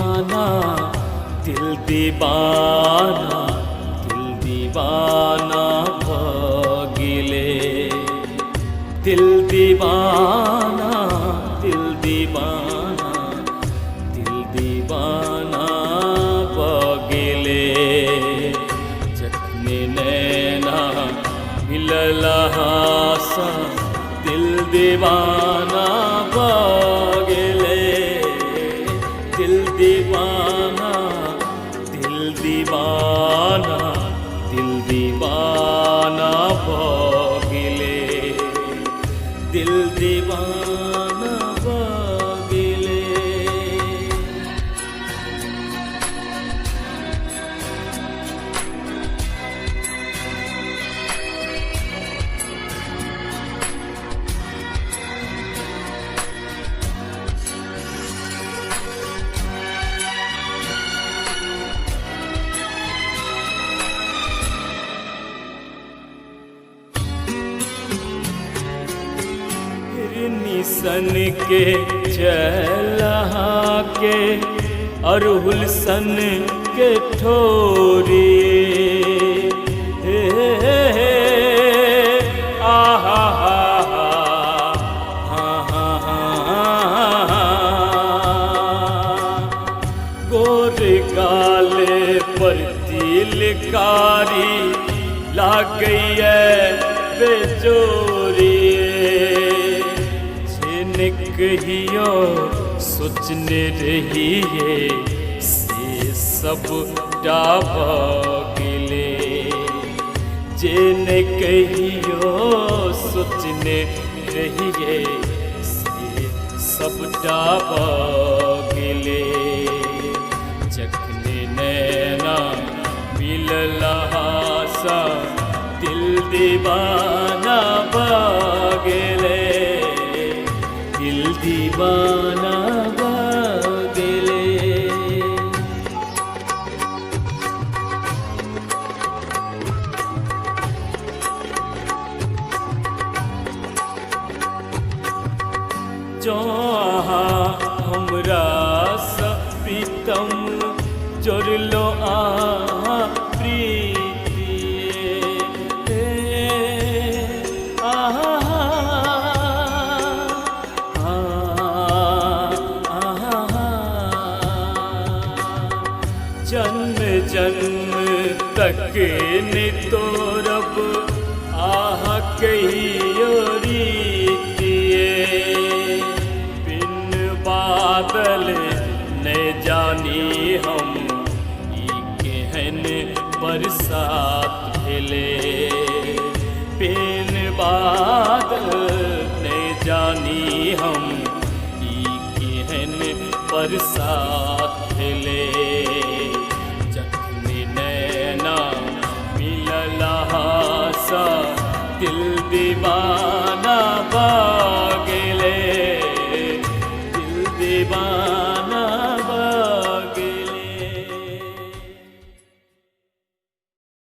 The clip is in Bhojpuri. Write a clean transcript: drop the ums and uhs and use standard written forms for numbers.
दीवाना, दिल दीवाना, दिल दीवाना भगिले। दिल दीवाना, दिल दीवाना, दिल दीवाना भगिले। जखनी नैना मिलला सा दिल दीवाना भगिले। दिल दीवाना, दिल दीवाना, दिल दीवाना भगिले। दिल दीवाना भगिले। सन के चलहा के अरहुल सन के ठोरिए। हे हे हे आहा हा हा हा हा। गोर गाले पर तिलकारी लाग गई है बेजोरी। कहियो सोचने रहिए से सब डाबगिले। जेने कहियो सोचने रहिए से सब डाबगिले। जखने नैना मिलला सा दिल दीवाना भगिले। दिल दीवाना भगिले। जो हमरा सा प्रीतम जोड़लो जन्म जन्म तक ने तोरब आह कहियो रीतिए। बिन बादल न जानी हम ई केहन बरसात भेले। बिन बादल न जानी हम ई केहन बरसात भेले। दिल दीवाना